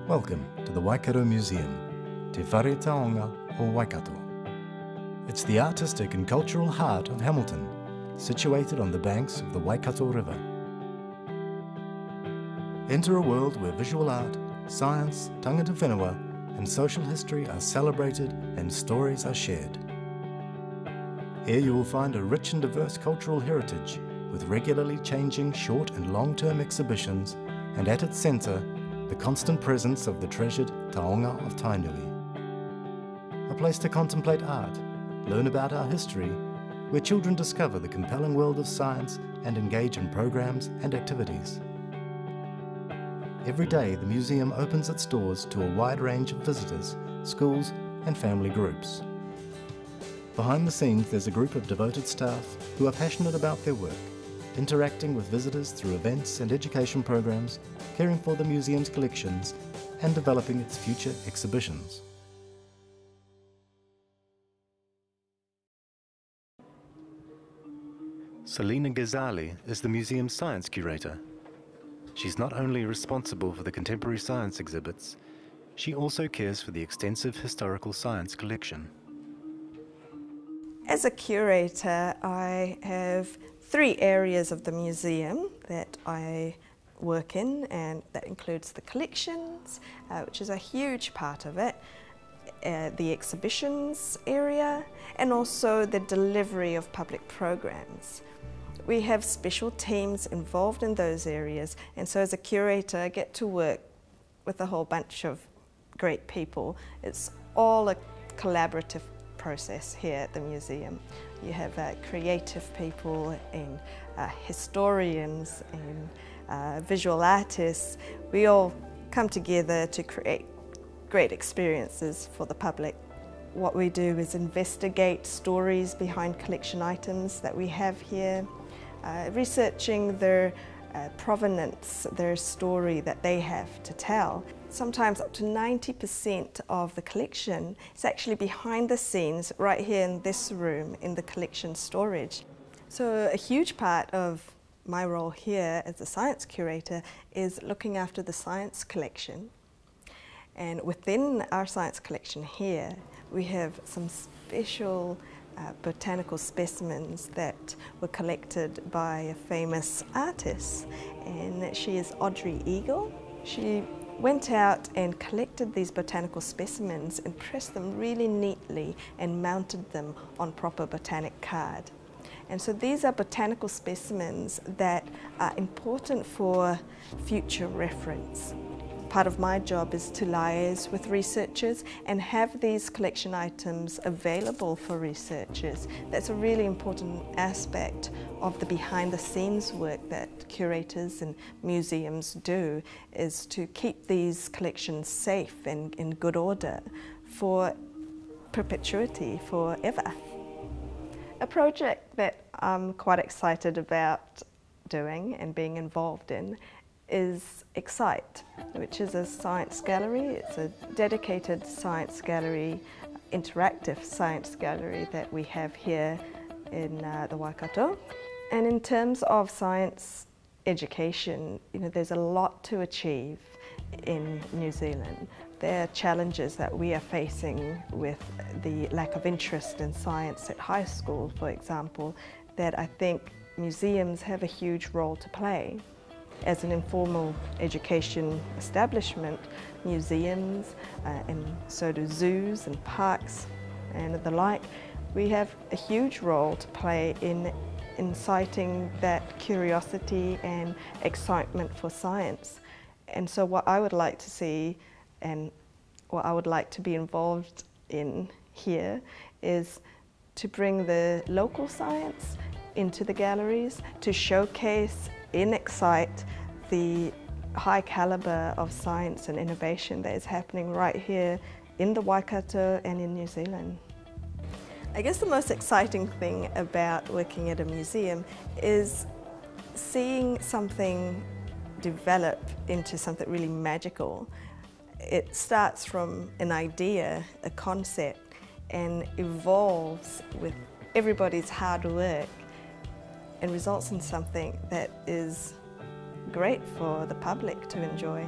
Welcome to the Waikato Museum, Te Whare Taonga or Waikato. It's the artistic and cultural heart of Hamilton, situated on the banks of the Waikato River. Enter a world where visual art, science, tangata whenua, and social history are celebrated and stories are shared. Here you will find a rich and diverse cultural heritage with regularly changing short and long-term exhibitions, and at its centre, the constant presence of the treasured Taonga of Tainui. A place to contemplate art, learn about our history, where children discover the compelling world of science and engage in programs and activities. Every day the museum opens its doors to a wide range of visitors, schools and family groups. Behind the scenes there's a group of devoted staff who are passionate about their work, interacting with visitors through events and education programs, caring for the museum's collections and developing its future exhibitions. Salina Ghazally is the museum's science curator. She's not only responsible for the contemporary science exhibits, she also cares for the extensive historical science collection. As a curator, I have 3 areas of the museum that I work in, and that includes the collections, which is a huge part of it, the exhibitions area, and also the delivery of public programs. We have special teams involved in those areas, and so as a curator I get to work with a whole bunch of great people. It's all a collaborative process here at the museum. You have creative people and historians and visual artists. We all come together to create great experiences for the public. What we do is investigate stories behind collection items that we have here, researching their provenance, their story that they have to tell. Sometimes up to 90% of the collection is actually behind the scenes right here in this room in the collection storage. So a huge part of my role here as a science curator is looking after the science collection. And within our science collection here, we have some special botanical specimens that were collected by a famous artist, and she is Audrey Eagle. She went out and collected these botanical specimens and pressed them really neatly and mounted them on proper botanic card. And so these are botanical specimens that are important for future reference. Part of my job is to liaise with researchers and have these collection items available for researchers. That's a really important aspect of the behind-the-scenes work that curators and museums do, is to keep these collections safe and in good order for perpetuity, forever. A project that I'm quite excited about doing and being involved in is Excite, which is a science gallery. It's a dedicated science gallery, interactive science gallery that we have here in the Waikato. And in terms of science education, there's a lot to achieve in New Zealand. There are challenges that we are facing with the lack of interest in science at high school, for example, that I think museums have a huge role to play. As an informal education establishment, museums and so do zoos and parks and the like, we have a huge role to play in inciting that curiosity and excitement for science. And so what I would like to see and what I would like to be involved in here is to bring the local science into the galleries, to showcase in Excite the high calibre of science and innovation that is happening right here in the Waikato and in New Zealand. I guess the most exciting thing about working at a museum is seeing something develop into something really magical. It starts from an idea, a concept, and evolves with everybody's hard work and results in something that is great for the public to enjoy.